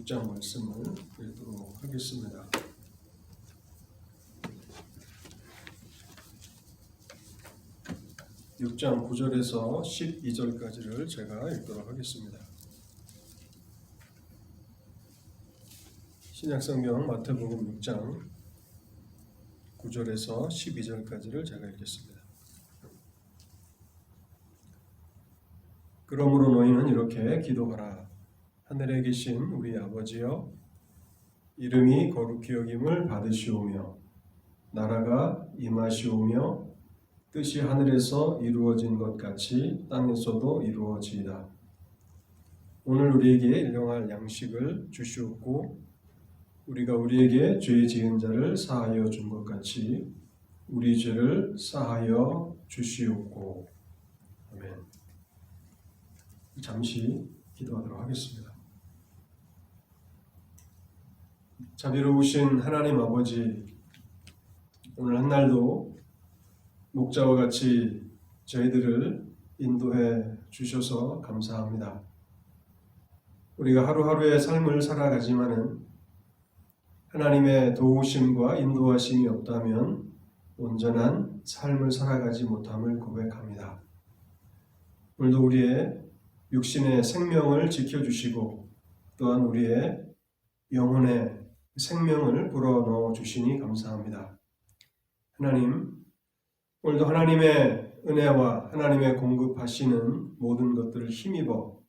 6장 말씀을 읽도록 하겠습니다. (6장 9절에서) (12절까지를) 제가 읽도록 하겠습니다. 신약성경 마태복음 6장 9절에서 12절까지를 제가 읽겠습니다. 그러므로 너희는 이렇게 기도하라. 하늘에 계신 우리 아버지여, 이름이 거룩히 여김을 받으시오며 나라가 임하시오며 뜻이 하늘에서 이루어진 것 같이 땅에서도 이루어지이다. 오늘 우리에게 일용할 양식을 주시옵고 우리가 우리에게 죄 지은 자를 사하여 준 것 같이 우리 죄를 사하여 주시옵고. 아멘. 잠시 기도하도록 하겠습니다. 자비로우신 하나님 아버지, 오늘 한날도 목자와 같이 저희들을 인도해 주셔서 감사합니다. 우리가 하루하루의 삶을 살아가지만은 하나님의 도우심과 인도하심이 없다면 온전한 삶을 살아가지 못함을 고백합니다. 오늘도 우리의 육신의 생명을 지켜주시고 또한 우리의 영혼의 생명을 불어넣어 주시니 감사합니다. 하나님, 오늘도 하나님의 은혜와 하나님의 공급하시는 모든 것들을 힘입어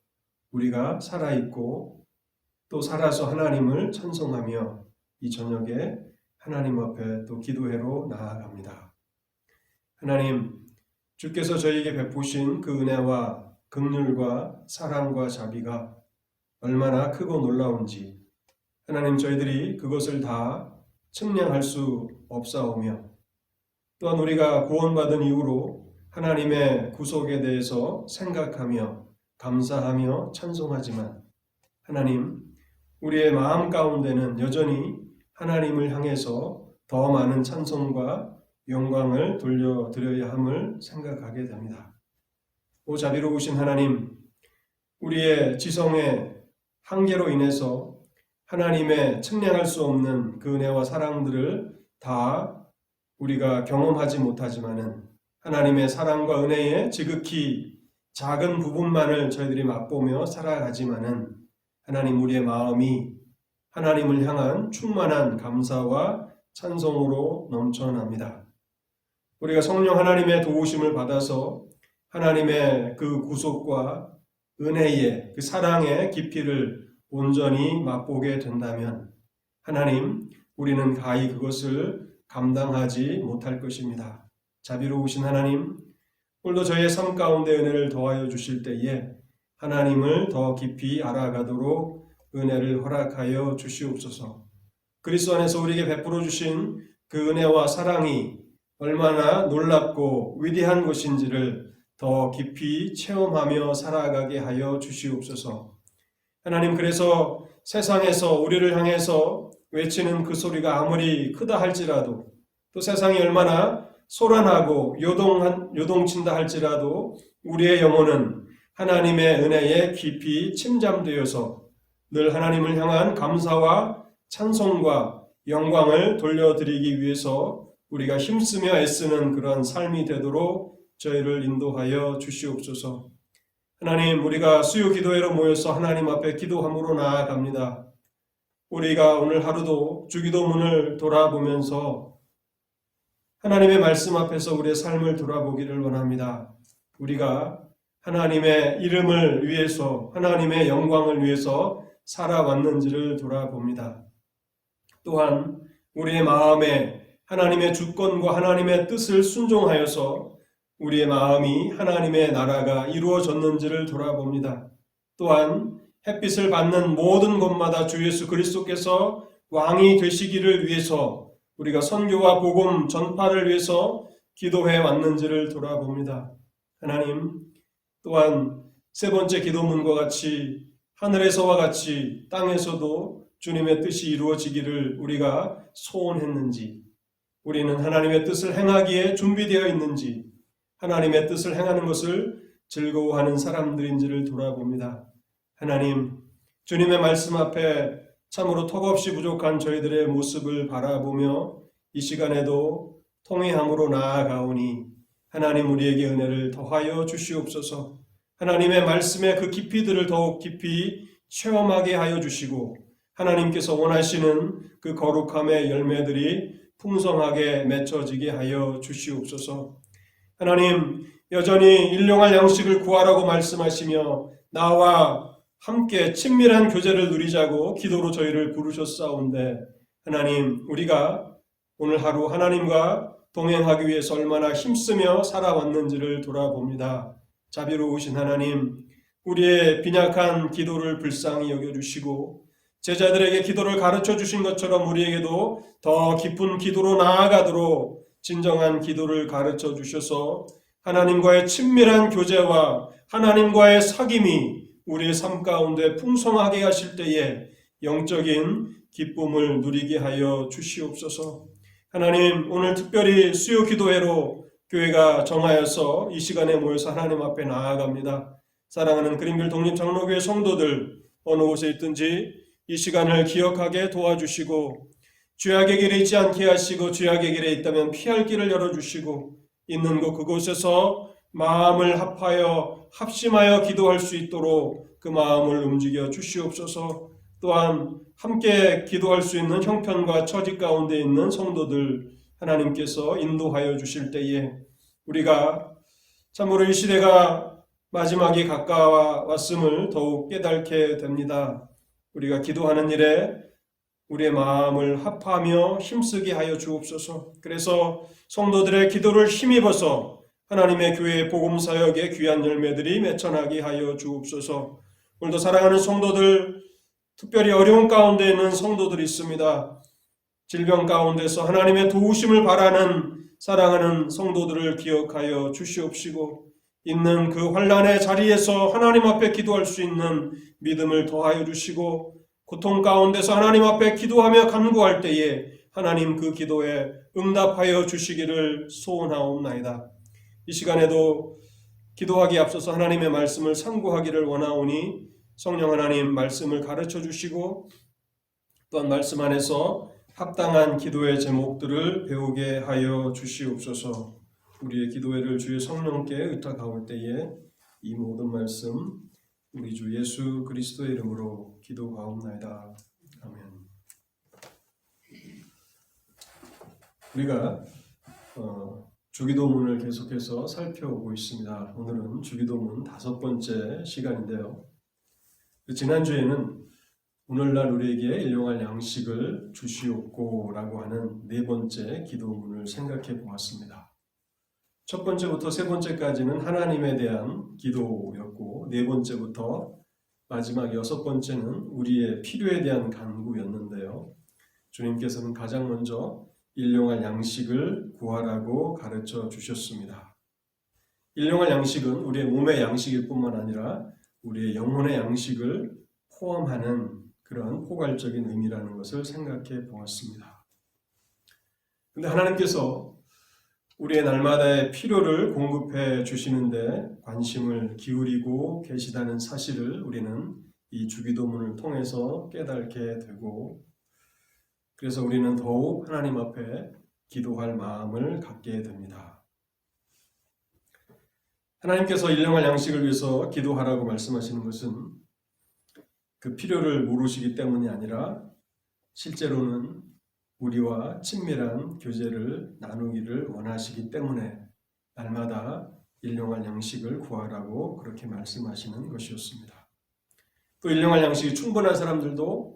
우리가 살아있고 또 살아서 하나님을 찬송하며 이 저녁에 하나님 앞에 또 기도회로 나아갑니다. 하나님, 주께서 저희에게 베푸신 그 은혜와 긍휼과 사랑과 자비가 얼마나 크고 놀라운지 하나님, 저희들이 그것을 다 측량할 수 없사오며 또한 우리가 구원받은 이후로 하나님의 구속에 대해서 생각하며 감사하며 찬송하지만 하나님, 우리의 마음 가운데는 여전히 하나님을 향해서 더 많은 찬송과 영광을 돌려드려야 함을 생각하게 됩니다. 오 자비로우신 하나님, 우리의 지성의 한계로 인해서 하나님의 측량할 수 없는 그 은혜와 사랑들을 다 우리가 경험하지 못하지만은 하나님의 사랑과 은혜의 지극히 작은 부분만을 저희들이 맛보며 살아가지만은 하나님, 우리의 마음이 하나님을 향한 충만한 감사와 찬송으로 넘쳐납니다. 우리가 성령 하나님의 도우심을 받아서 하나님의 그 구속과 은혜의 그 사랑의 깊이를 온전히 맛보게 된다면 하나님, 우리는 가히 그것을 감당하지 못할 것입니다. 자비로우신 하나님, 오늘도 저희의 삶 가운데 은혜를 더하여 주실 때에 하나님을 더 깊이 알아가도록 은혜를 허락하여 주시옵소서. 그리스도 안에서 우리에게 베풀어 주신 그 은혜와 사랑이 얼마나 놀랍고 위대한 것인지를 더 깊이 체험하며 살아가게 하여 주시옵소서. 하나님, 그래서 세상에서 우리를 향해서 외치는 그 소리가 아무리 크다 할지라도 또 세상이 얼마나 소란하고 요동친다 할지라도 우리의 영혼은 하나님의 은혜에 깊이 침잠되어서 늘 하나님을 향한 감사와 찬송과 영광을 돌려드리기 위해서 우리가 힘쓰며 애쓰는 그러한 삶이 되도록 저희를 인도하여 주시옵소서. 하나님, 우리가 수요 기도회로 모여서 하나님 앞에 기도함으로 나아갑니다. 우리가 오늘 하루도 주기도문을 돌아보면서 하나님의 말씀 앞에서 우리의 삶을 돌아보기를 원합니다. 우리가 하나님의 이름을 위해서, 하나님의 영광을 위해서 살아왔는지를 돌아봅니다. 또한 우리의 마음에 하나님의 주권과 하나님의 뜻을 순종하여서 우리의 마음이 하나님의 나라가 이루어졌는지를 돌아봅니다. 또한 햇빛을 받는 모든 곳마다 주 예수 그리스도께서 왕이 되시기를 위해서 우리가 선교와 복음 전파를 위해서 기도해 왔는지를 돌아봅니다. 하나님, 또한 세 번째 기도문과 같이 하늘에서와 같이 땅에서도 주님의 뜻이 이루어지기를 우리가 소원했는지, 우리는 하나님의 뜻을 행하기에 준비되어 있는지, 하나님의 뜻을 행하는 것을 즐거워하는 사람들인지를 돌아봅니다. 하나님, 주님의 말씀 앞에 참으로 턱없이 부족한 저희들의 모습을 바라보며 이 시간에도 통회함으로 나아가오니 하나님 우리에게 은혜를 더하여 주시옵소서. 하나님의 말씀의 그 깊이들을 더욱 깊이 체험하게 하여 주시고 하나님께서 원하시는 그 거룩함의 열매들이 풍성하게 맺혀지게 하여 주시옵소서. 하나님 여전히 일용할 양식을 구하라고 말씀하시며 나와 함께 친밀한 교제를 누리자고 기도로 저희를 부르셨사온데 하나님 우리가 오늘 하루 하나님과 동행하기 위해서 얼마나 힘쓰며 살아왔는지를 돌아봅니다. 자비로우신 하나님 우리의 빈약한 기도를 불쌍히 여겨주시고 제자들에게 기도를 가르쳐 주신 것처럼 우리에게도 더 깊은 기도로 나아가도록 진정한 기도를 가르쳐 주셔서 하나님과의 친밀한 교제와 하나님과의 사귐이 우리의 삶 가운데 풍성하게 하실 때에 영적인 기쁨을 누리게 하여 주시옵소서. 하나님 오늘 특별히 수요 기도회로 교회가 정하여서 이 시간에 모여서 하나님 앞에 나아갑니다. 사랑하는 그린빌 독립장로교회 성도들 어느 곳에 있든지 이 시간을 기억하게 도와주시고 죄악의 길에 있지 않게 하시고 죄악의 길에 있다면 피할 길을 열어주시고 있는 곳 그곳에서 마음을 합하여 합심하여 기도할 수 있도록 그 마음을 움직여 주시옵소서. 또한 함께 기도할 수 있는 형편과 처지 가운데 있는 성도들 하나님께서 인도하여 주실 때에 우리가 참으로 이 시대가 마지막이 가까웠음을 더욱 깨닫게 됩니다. 우리가 기도하는 일에 우리의 마음을 합하며 힘쓰게 하여 주옵소서. 그래서 성도들의 기도를 힘입어서 하나님의 교회의 복음사역의 귀한 열매들이 맺혀나게 하여 주옵소서. 오늘도 사랑하는 성도들, 특별히 어려운 가운데 있는 성도들이 있습니다. 질병 가운데서 하나님의 도우심을 바라는 사랑하는 성도들을 기억하여 주시옵시고 있는 그 환난의 자리에서 하나님 앞에 기도할 수 있는 믿음을 더하여 주시고 고통 가운데서 하나님 앞에 기도하며 간구할 때에 하나님 그 기도에 응답하여 주시기를 소원하옵나이다. 이 시간에도 기도하기에 앞서서 하나님의 말씀을 상고하기를 원하오니 성령 하나님 말씀을 가르쳐 주시고 또한 말씀 안에서 합당한 기도의 제목들을 배우게 하여 주시옵소서. 우리의 기도회를 주의 성령께 의탁하올 때에 이 모든 말씀 우리 주 예수 그리스도의 이름으로 기도하옵나이다. 아멘. 우리가 주기도문을 계속해서 살펴보고 있습니다. 오늘은 주기도문 5번째 시간인데요. 지난주에는 오늘날 우리에게 일용할 양식을 주시옵고 라고 하는 4번째 기도문을 생각해 보았습니다. 첫 번째부터 세 번째까지는 하나님에 대한 기도였고 4번째부터 마지막 6번째는 우리의 필요에 대한 간구였는데요. 주님께서는 가장 먼저 일용할 양식을 구하라고 가르쳐 주셨습니다. 일용할 양식은 우리의 몸의 양식일 뿐만 아니라 우리의 영혼의 양식을 포함하는 그런 포괄적인 의미라는 것을 생각해 보았습니다. 그런데 하나님께서 우리의 날마다의 필요를 공급해 주시는데 관심을 기울이고 계시다는 사실을 우리는 이 주기도문을 통해서 깨닫게 되고 그래서 우리는 더욱 하나님 앞에 기도할 마음을 갖게 됩니다. 하나님께서 일용할 양식을 위해서 기도하라고 말씀하시는 것은 그 필요를 모르시기 때문이 아니라 실제로는 우리와 친밀한 교제를 나누기를 원하시기 때문에 날마다 일용할 양식을 구하라고 그렇게 말씀하시는 것이었습니다. 또 일용할 양식이 충분한 사람들도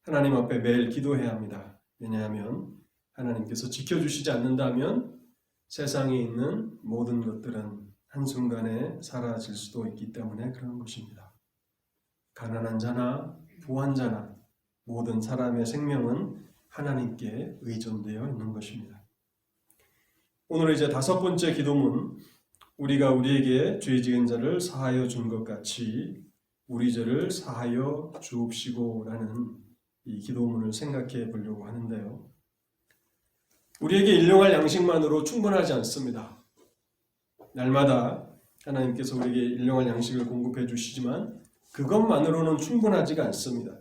하나님 앞에 매일 기도해야 합니다. 왜냐하면 하나님께서 지켜주시지 않는다면 세상에 있는 모든 것들은 한순간에 사라질 수도 있기 때문에 그런 것입니다. 가난한 자나 부한 자나 모든 사람의 생명은 하나님께 의존되어 있는 것입니다. 오늘 이제 5번째 기도문, 우리가 우리에게 죄 지은 자를 사하여 준 것 같이 우리 죄를 사하여 주옵시고 라는 이 기도문을 생각해 보려고 하는데요. 우리에게 일용할 양식만으로 충분하지 않습니다. 날마다 하나님께서 우리에게 일용할 양식을 공급해 주시지만 그것만으로는 충분하지가 않습니다.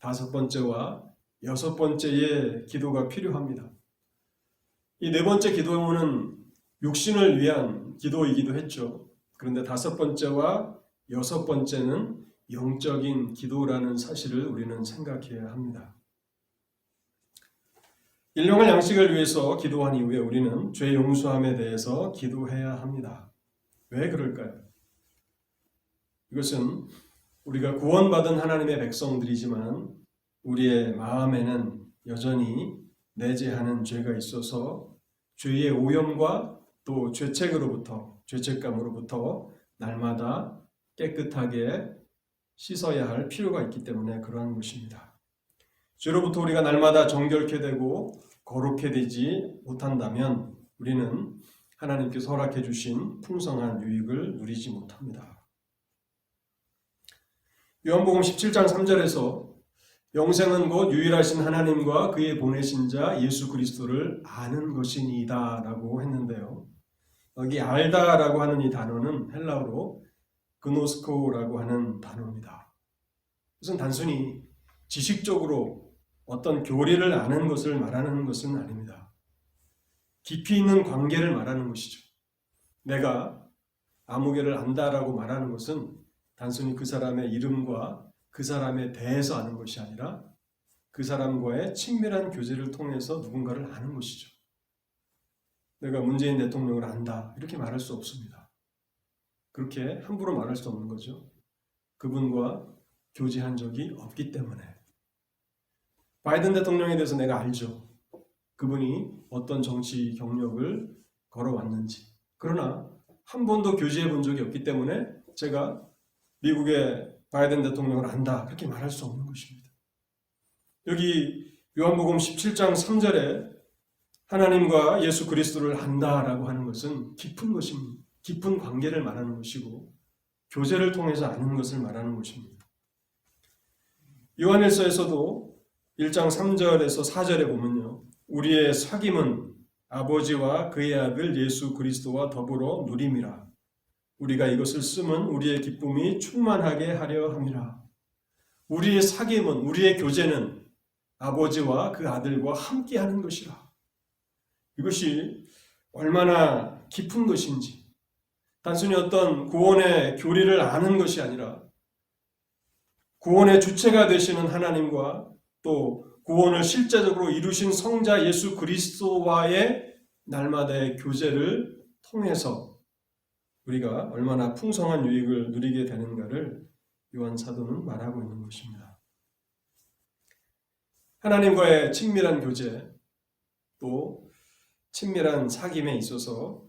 5번째와 6번째의 기도가 필요합니다. 이 4번째 기도문은 육신을 위한 기도이기도 했죠. 그런데 5번째와 6번째는 영적인 기도라는 사실을 우리는 생각해야 합니다. 일용할 양식을 위해서 기도한 이후에 우리는 죄 용서함에 대해서 기도해야 합니다. 왜 그럴까요? 이것은 우리가 구원받은 하나님의 백성들이지만 우리의 마음에는 여전히 내재하는 죄가 있어서 죄의 오염과 또 죄책감으로부터 날마다 깨끗하게 씻어야 할 필요가 있기 때문에 그러한 것입니다. 죄로부터 우리가 날마다 정결케 되고 거룩해 되지 못한다면 우리는 하나님께서 허락해 주신 풍성한 유익을 누리지 못합니다. 요한복음 17장 3절에서 영생은 곧 유일하신 하나님과 그의 보내신 자 예수 그리스도를 아는 것이니이다 라고 했는데요. 여기 알다라고 하는 이 단어는 헬라어로 그노스코라고 하는 단어입니다. 이것은 단순히 지식적으로 어떤 교리를 아는 것을 말하는 것은 아닙니다. 깊이 있는 관계를 말하는 것이죠. 내가 아무개를 안다라고 말하는 것은 단순히 그 사람의 이름과 그 사람에 대해서 아는 것이 아니라 그 사람과의 친밀한 교제를 통해서 누군가를 아는 것이죠. 내가 문재인 대통령을 안다 이렇게 말할 수 없습니다. 그렇게 함부로 말할 수 없는 거죠. 그분과 교제한 적이 없기 때문에. 바이든 대통령에 대해서 내가 알죠. 그분이 어떤 정치 경력을 걸어왔는지. 그러나 한 번도 교제해 본 적이 없기 때문에 제가 미국의 바이든 대통령을 안다 그렇게 말할 수 없는 것입니다. 여기 요한복음 17장 3절에 하나님과 예수 그리스도를 안다라고 하는 것은 깊은 것입니다. 깊은 관계를 말하는 것이고 교제를 통해서 아는 것을 말하는 것입니다. 요한일서에서도 1장 3절에서 4절에 보면요. 우리의 사귐은 아버지와 그의 아들 예수 그리스도와 더불어 누림이라. 우리가 이것을 쓰면 우리의 기쁨이 충만하게 하려 함이라. 우리의 사귐은 우리의 교제는 아버지와 그 아들과 함께하는 것이라. 이것이 얼마나 깊은 것인지 단순히 어떤 구원의 교리를 아는 것이 아니라 구원의 주체가 되시는 하나님과 또 구원을 실제적으로 이루신 성자 예수 그리스도와의 날마다의 교제를 통해서 우리가 얼마나 풍성한 유익을 누리게 되는가를 요한 사도는 말하고 있는 것입니다. 하나님과의 친밀한 교제 또 친밀한 사귐에 있어서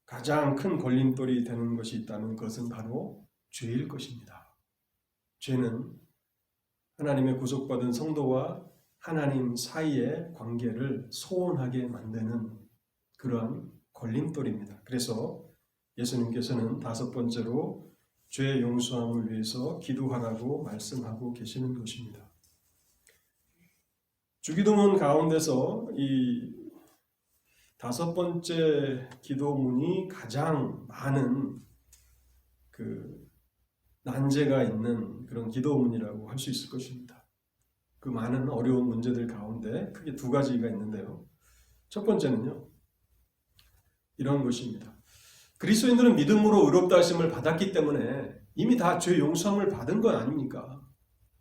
가장 큰 걸림돌이 되는 것이 있다면 그것은 바로 죄일 것입니다. 죄는 하나님의 구속받은 성도와 하나님 사이의 관계를 소원하게 만드는 그러한 걸림돌입니다. 그래서 예수님께서는 5번째로 죄 용서함을 위해서 기도하라고 말씀하고 계시는 것입니다. 주기도문 가운데서 이 5번째 기도문이 가장 많은 난제가 있는 그런 기도문이라고 할 수 있을 것입니다. 그 많은 어려운 문제들 가운데 크게 2가지가 있는데요. 첫 번째는요. 이런 것입니다. 그리스도인들은 믿음으로 의롭다 하심을 받았기 때문에 이미 다 죄 용서함을 받은 건 아닙니까?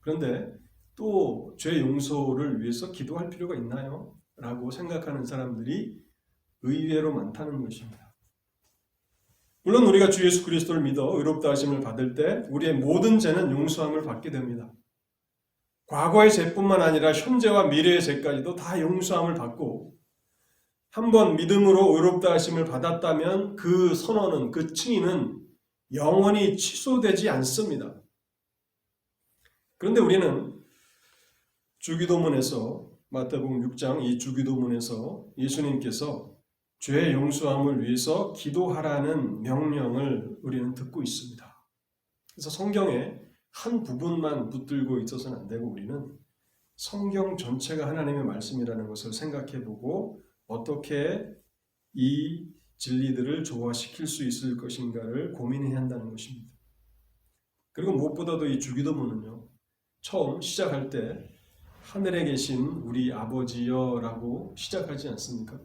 그런데 또 죄 용서를 위해서 기도할 필요가 있나요? 라고 생각하는 사람들이 의외로 많다는 것입니다. 물론 우리가 주 예수 그리스도를 믿어 의롭다 하심을 받을 때 우리의 모든 죄는 용서함을 받게 됩니다. 과거의 죄뿐만 아니라 현재와 미래의 죄까지도 다 용서함을 받고 한번 믿음으로 의롭다 하심을 받았다면 그 선언은 그 칭의는 영원히 취소되지 않습니다. 그런데 우리는 주기도문에서 마태복음 6장 이 주기도문에서 예수님께서 죄 용서함을 위해서 기도하라는 명령을 우리는 듣고 있습니다. 그래서 성경의 한 부분만 붙들고 있어서는 안 되고 우리는 성경 전체가 하나님의 말씀이라는 것을 생각해보고 어떻게 이 진리들을 조화시킬 수 있을 것인가를 고민해야 한다는 것입니다. 그리고 무엇보다도 이 주기도문은요. 처음 시작할 때 하늘에 계신 우리 아버지여라고 시작하지 않습니까?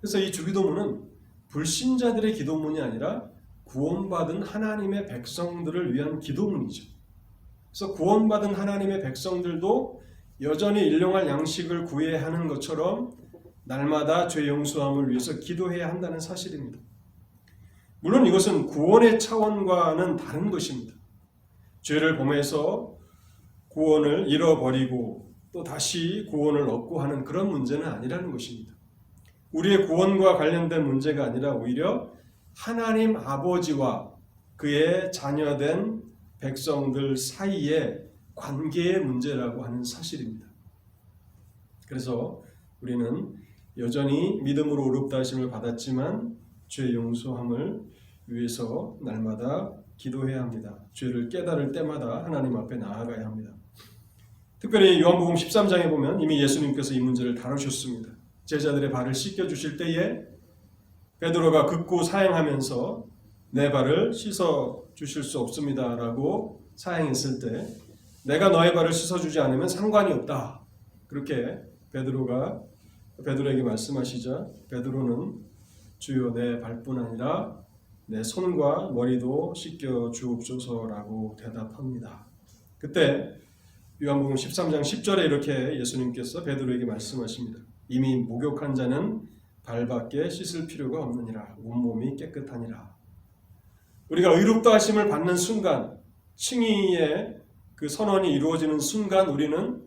그래서 이 주기도문은 불신자들의 기도문이 아니라 구원받은 하나님의 백성들을 위한 기도문이죠. 그래서 구원받은 하나님의 백성들도 여전히 일용할 양식을 구해야 하는 것처럼 날마다 죄 용서함을 위해서 기도해야 한다는 사실입니다. 물론 이것은 구원의 차원과는 다른 것입니다. 죄를 범해서 구원을 잃어버리고 또 다시 구원을 얻고 하는 그런 문제는 아니라는 것입니다. 우리의 구원과 관련된 문제가 아니라 오히려 하나님 아버지와 그의 자녀된 백성들 사이의 관계의 문제라고 하는 사실입니다. 그래서 우리는 여전히 믿음으로 의롭다 하심을 받았지만 죄 용서함을 위해서 날마다 기도해야 합니다. 죄를 깨달을 때마다 하나님 앞에 나아가야 합니다. 특별히 요한복음 13장에 보면 이미 예수님께서 이 문제를 다루셨습니다. 제자들의 발을 씻겨주실 때에 베드로가 극구 사양하면서 내 발을 씻어주실 수 없습니다 라고 사양했을 때 내가 너의 발을 씻어주지 않으면 상관이 없다. 그렇게 베드로에게 말씀하시자 베드로는 주여 내 발뿐 아니라 내 손과 머리도 씻겨 주옵소서라고 대답합니다. 그때 요한복음 13장 10절에 이렇게 예수님께서 베드로에게 말씀하십니다. 이미 목욕한 자는 발밖에 씻을 필요가 없느니라. 온몸이 깨끗하니라. 우리가 의롭다 하심을 받는 순간, 칭의의 그 선언이 이루어지는 순간 우리는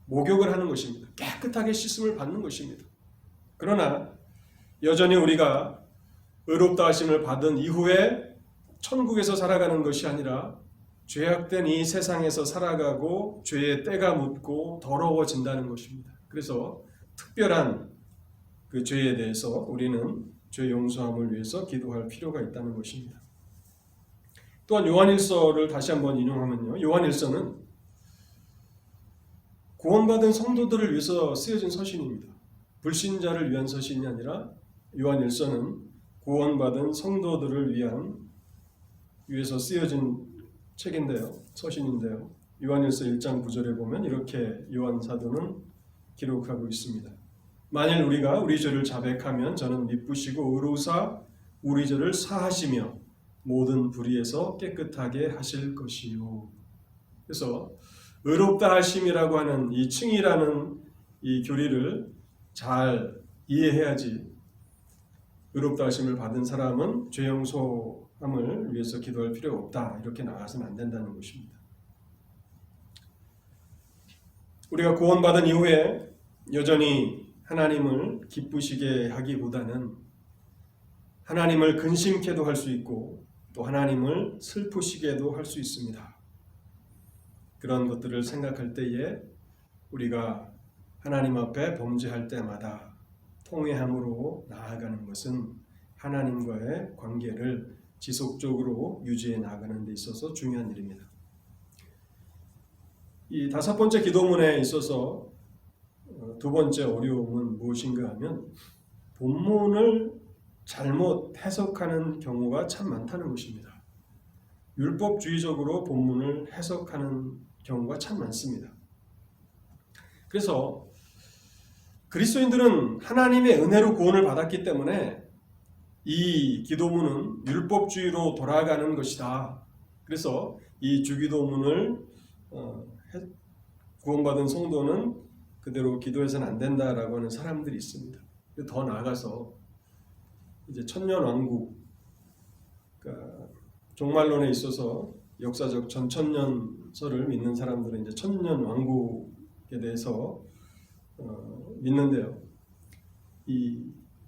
목욕을 하는 것입니다. 깨끗하게 씻음을 받는 것입니다. 그러나 여전히 우리가 의롭다 하심을 받은 이후에 천국에서 살아가는 것이 아니라 죄악된 이 세상에서 살아가고 죄의 때가 묻고 더러워진다는 것입니다. 그래서 특별한 그 죄에 대해서 우리는 죄 용서함을 위해서 기도할 필요가 있다는 것입니다. 또한 요한일서를 다시 한번 인용하면요. 요한일서는 구원받은 성도들을 위해서 쓰여진 서신입니다. 불신자를 위한 서신이 아니라 요한일서는 구원받은 성도들을 위해서 쓰여진 책인데요. 서신인데요. 요한일서 1장 9절에 보면 이렇게 요한 사도는 기록하고 있습니다. 만일 우리가 우리 죄를 자백하면 저는 미쁘시고 의로우사 우리 죄를 사하시며 모든 불의에서 깨끗하게 하실 것이요. 그래서 의롭다 하심이라고 하는 이 칭의라는 이 교리를 잘 이해해야지 의롭다 하심을 받은 사람은 죄 용서함을 위해서 기도할 필요가 없다. 이렇게 나가서는 안 된다는 것입니다. 우리가 구원받은 이후에 여전히 하나님을 기쁘시게 하기보다는 하나님을 근심케도 할 수 있고 또 하나님을 슬프시게도 할 수 있습니다. 그런 것들을 생각할 때에 우리가 하나님 앞에 범죄할 때마다 통회함으로 나아가는 것은 하나님과의 관계를 지속적으로 유지해 나가는 데 있어서 중요한 일입니다. 이 다섯 번째 기도문에 있어서 두 번째 어려움은 무엇인가 하면 본문을 잘못 해석하는 경우가 참 많다는 것입니다. 율법주의적으로 본문을 해석하는 경우가 참 많습니다. 그래서 그리스도인들은 하나님의 은혜로 구원을 받았기 때문에 이 기도문은 율법주의로 돌아가는 것이다. 그래서 이 주기도문을 구원받은 성도는 그대로 기도해서는 안 된다라고 하는 사람들이 있습니다. 더 나아가서 이제 천년왕국, 그러니까 종말론에 있어서 역사적 전천년설을 믿는 사람들은 이제 천년왕국에 대해서 믿는데요. 이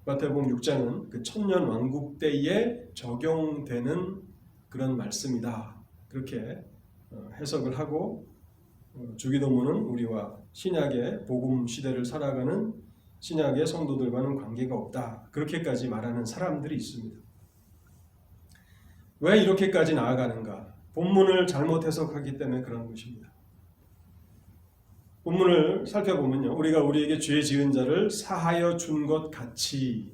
마태복음 6장은 그 천년왕국 때에 적용되는 그런 말씀이다. 그렇게 해석을 하고 주기도문은 우리와 신약의 복음 시대를 살아가는 신약의 성도들과는 관계가 없다. 그렇게까지 말하는 사람들이 있습니다. 왜 이렇게까지 나아가는가? 본문을 잘못 해석하기 때문에 그런 것입니다. 본문을 살펴보면요. 우리가 우리에게 죄 지은 자를 사하여 준 것 같이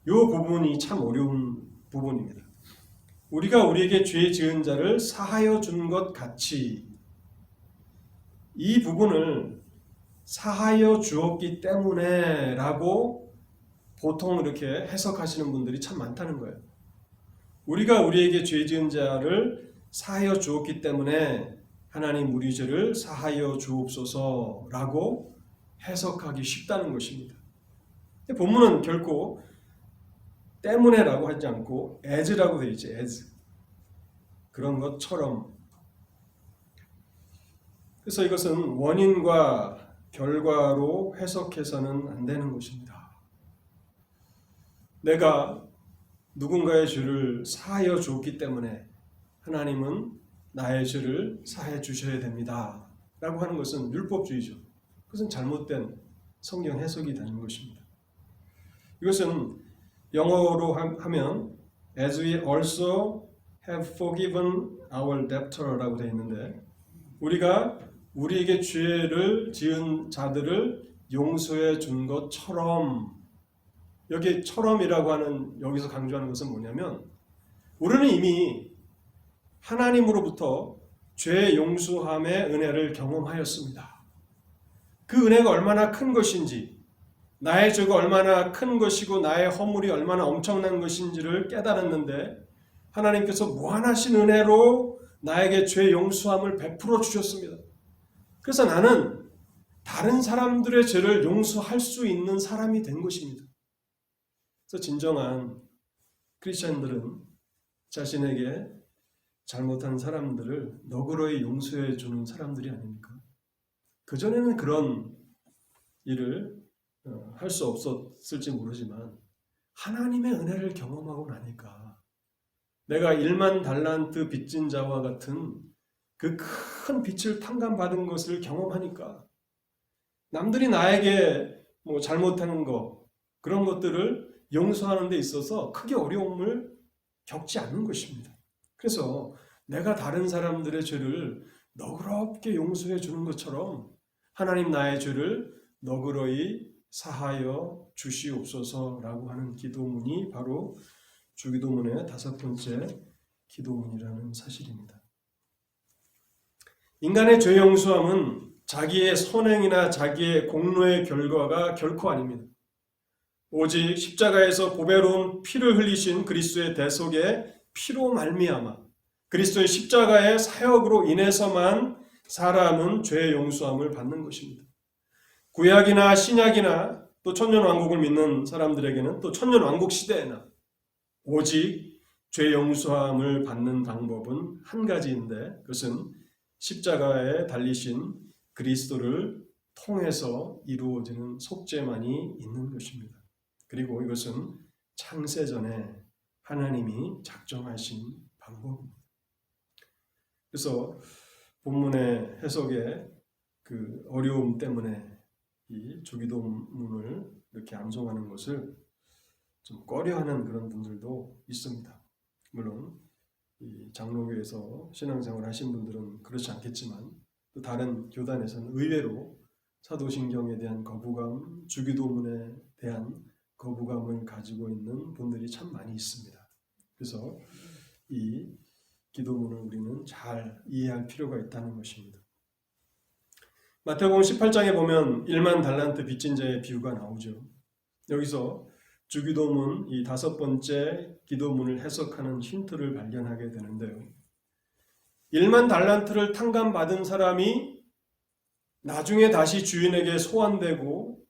이 부분이 참 어려운 부분입니다. 우리가 우리에게 죄 지은 자를 사하여 준 것 같이 이 부분을 사하여 주었기 때문에 라고 보통 이렇게 해석하시는 분들이 참 많다는 거예요. 우리가 우리에게 죄 지은 자를 사하여 주었기 때문에 하나님 우리 죄를 사하여 주옵소서라고 해석하기 쉽다는 것입니다. 본문은 결코 때문에라고 하지 않고 as라고 되어 있죠. as. 그런 것처럼. 그래서 이것은 원인과 결과로 해석해서는 안 되는 것입니다. 내가 누군가의 죄를 사하여 주었기 때문에 하나님은 나의 죄를 사해 주셔야 됩니다. 라고 하는 것은 율법주의죠. 그것은 잘못된 성경 해석이 되는 것입니다. 이것은 영어로 하면 as we also have forgiven our debtor라고 되어 있는데 우리가 우리에게 죄를 지은 자들을 용서해 준 것처럼 여기 처럼이라고 하는 여기서 강조하는 것은 뭐냐면 우리는 이미 하나님으로부터 죄 용서함의 은혜를 경험하였습니다. 그 은혜가 얼마나 큰 것인지 나의 죄가 얼마나 큰 것이고 나의 허물이 얼마나 엄청난 것인지를 깨달았는데 하나님께서 무한하신 은혜로 나에게 죄 용서함을 베풀어 주셨습니다. 그래서 나는 다른 사람들의 죄를 용서할 수 있는 사람이 된 것입니다. 그래서 진정한 크리스천들은 자신에게 잘못한 사람들을 너그러이 용서해 주는 사람들이 아닙니까? 그전에는 그런 일을 할 수 없었을지 모르지만 하나님의 은혜를 경험하고 나니까 내가 1만 달란트 빚진 자와 같은 그 큰 빚을 탕감받은 것을 경험하니까 남들이 나에게 잘못하는 것 그런 것들을 용서하는 데 있어서 크게 어려움을 겪지 않는 것입니다. 그래서 내가 다른 사람들의 죄를 너그럽게 용서해 주는 것처럼 하나님 나의 죄를 너그러이 사하여 주시옵소서라고 하는 기도문이 바로 주기도문의 5번째 기도문이라는 사실입니다. 인간의 죄 용서함은 자기의 선행이나 자기의 공로의 결과가 결코 아닙니다. 오직 십자가에서 보배로운 피를 흘리신 그리스도의 대속의 피로 말미암아 그리스도의 십자가의 사역으로 인해서만 사람은 죄 용서함을 받는 것입니다. 구약이나 신약이나 또 천년왕국을 믿는 사람들에게는 또 천년왕국 시대에나 오직 죄 용서함을 받는 방법은 한 가지인데 그것은 십자가에 달리신 그리스도를 통해서 이루어지는 속죄만이 있는 것입니다. 그리고 이것은 창세전에 하나님이 작정하신 방법입니다. 그래서 본문의 해석의 그 어려움 때문에 이 주기도문을 이렇게 암송하는 것을 좀 꺼려하는 그런 분들도 있습니다. 물론 이 장로교에서 신앙생활 하신 분들은 그렇지 않겠지만 또 다른 교단에서는 의외로 사도신경에 대한 거부감, 주기도문에 대한 거부감을 가지고 있는 분들이 참 많이 있습니다. 그래서 이 기도문을 우리는 잘 이해할 필요가 있다는 것입니다. 마태복음 18장에 보면 1만 달란트 빚진 자의 비유가 나오죠. 여기서 주기도문 이 5번째 기도문을 해석하는 힌트를 발견하게 되는데요. 1만 달란트를 탕감받은 사람이 나중에 다시 주인에게 소환되고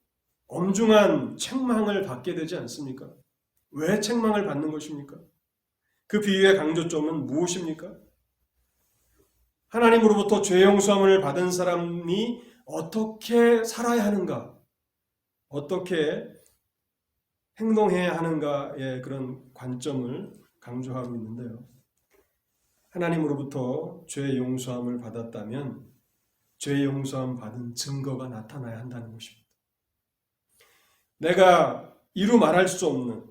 엄중한 책망을 받게 되지 않습니까? 왜 책망을 받는 것입니까? 그 비유의 강조점은 무엇입니까? 하나님으로부터 죄 용서함을 받은 사람이 어떻게 살아야 하는가? 어떻게 행동해야 하는가의 그런 관점을 강조하고 있는데요. 하나님으로부터 죄 용서함을 받았다면 죄 용서함 받은 증거가 나타나야 한다는 것입니다. 내가 이루 말할 수 없는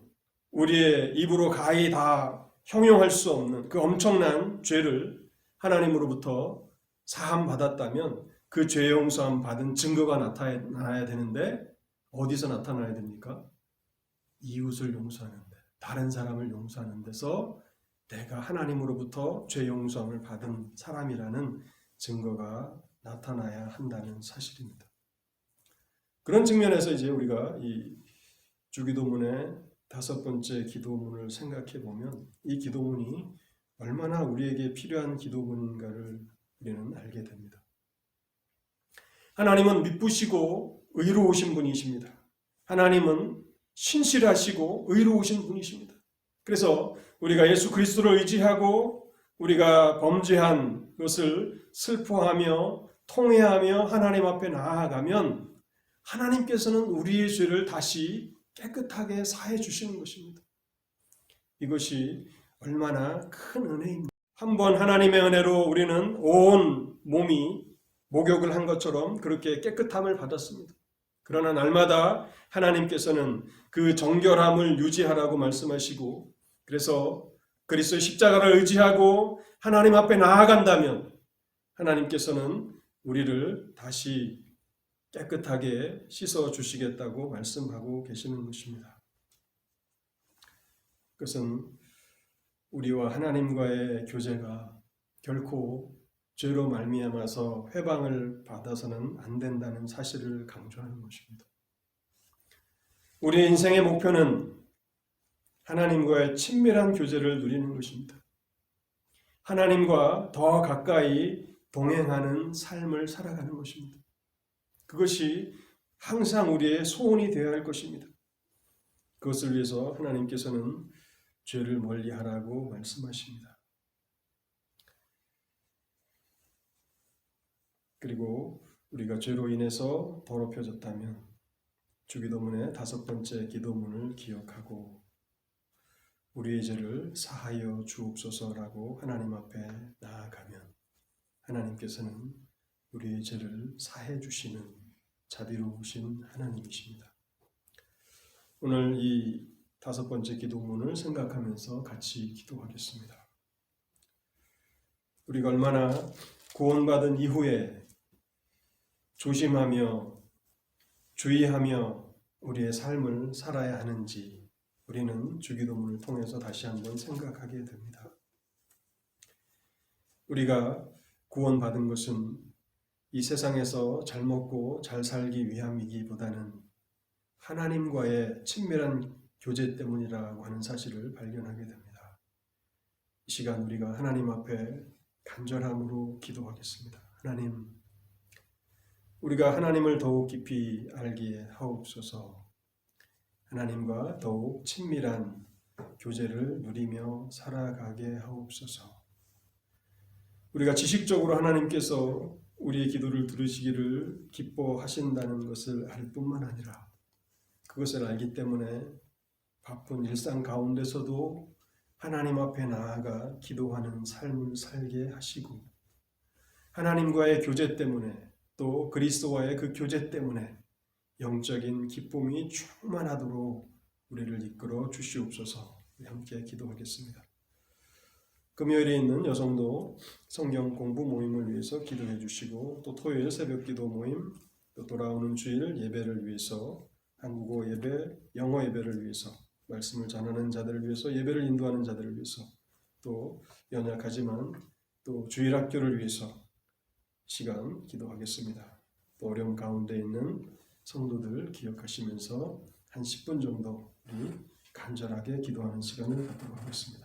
우리의 입으로 가히 다 형용할 수 없는 그 엄청난 죄를 하나님으로부터 사함 받았다면 그 죄 용서함 받은 증거가 나타나야 되는데 어디서 나타나야 됩니까? 이웃을 용서하는데, 다른 사람을 용서하는 데서 내가 하나님으로부터 죄 용서함을 받은 사람이라는 증거가 나타나야 한다는 사실입니다. 그런 측면에서 이제 우리가 이 주기도문의 5번째 기도문을 생각해 보면 이 기도문이 얼마나 우리에게 필요한 기도문인가를 우리는 알게 됩니다. 하나님은 미쁘시고 의로우신 분이십니다. 하나님은 신실하시고 의로우신 분이십니다. 그래서 우리가 예수 그리스도를 의지하고 우리가 범죄한 것을 슬퍼하며 통회하며 하나님 앞에 나아가면 하나님께서는 우리의 죄를 다시 깨끗하게 사해 주시는 것입니다. 이것이 얼마나 큰 은혜입니다. 한번 하나님의 은혜로 우리는 온 몸이 목욕을 한 것처럼 그렇게 깨끗함을 받았습니다. 그러나 날마다 하나님께서는 그 정결함을 유지하라고 말씀하시고, 그래서 그리스도의 십자가를 의지하고 하나님 앞에 나아간다면 하나님께서는 우리를 다시 깨끗하게 씻어 주시겠다고 말씀하고 계시는 것입니다. 그것은 우리와 하나님과의 교제가 결코 죄로 말미암아서 회방을 받아서는 안 된다는 사실을 강조하는 것입니다. 우리의 인생의 목표는 하나님과의 친밀한 교제를 누리는 것입니다. 하나님과 더 가까이 동행하는 삶을 살아가는 것입니다. 그것이 항상 우리의 소원이 되어야 할 것입니다. 그것을 위해서 하나님께서는 죄를 멀리하라고 말씀하십니다. 그리고 우리가 죄로 인해서 더럽혀졌다면 주기도문의 5번째 기도문을 기억하고 우리의 죄를 사하여 주옵소서라고 하나님 앞에 나아가면 하나님께서는 우리의 죄를 사해 주시는 자비로우신 하나님이십니다. 오늘 이 5번째 기도문을 생각하면서 같이 기도하겠습니다. 우리가 얼마나 구원받은 이후에 조심하며 주의하며 우리의 삶을 살아야 하는지 우리는 주기도문을 통해서 다시 한번 생각하게 됩니다. 우리가 구원받은 것은 이 세상에서 잘 먹고 잘 살기 위함이기보다는 하나님과의 친밀한 교제 때문이라고 하는 사실을 발견하게 됩니다. 이 시간 우리가 하나님 앞에 간절함으로 기도하겠습니다. 하나님, 우리가 하나님을 더욱 깊이 알게 하옵소서. 하나님과 더욱 친밀한 교제를 누리며 살아가게 하옵소서. 우리가 지식적으로 하나님께서 우리의 기도를 들으시기를 기뻐하신다는 것을 알 뿐만 아니라 그것을 알기 때문에 바쁜 일상 가운데서도 하나님 앞에 나아가 기도하는 삶을 살게 하시고 하나님과의 교제 때문에 또 그리스도와의 그 교제 때문에 영적인 기쁨이 충만하도록 우리를 이끌어 주시옵소서. 함께 기도하겠습니다. 금요일에 있는 여성도 성경 공부 모임을 위해서 기도해 주시고 또 토요일 새벽 기도 모임 또 돌아오는 주일 예배를 위해서 한국어 예배, 영어 예배를 위해서 말씀을 전하는 자들을 위해서 예배를 인도하는 자들을 위해서 또 연약하지만 또 주일학교를 위해서 시간 기도하겠습니다. 또 어려움 가운데 있는 성도들 기억하시면서 한 10분 정도 우리 간절하게 기도하는 시간을 갖도록 하겠습니다.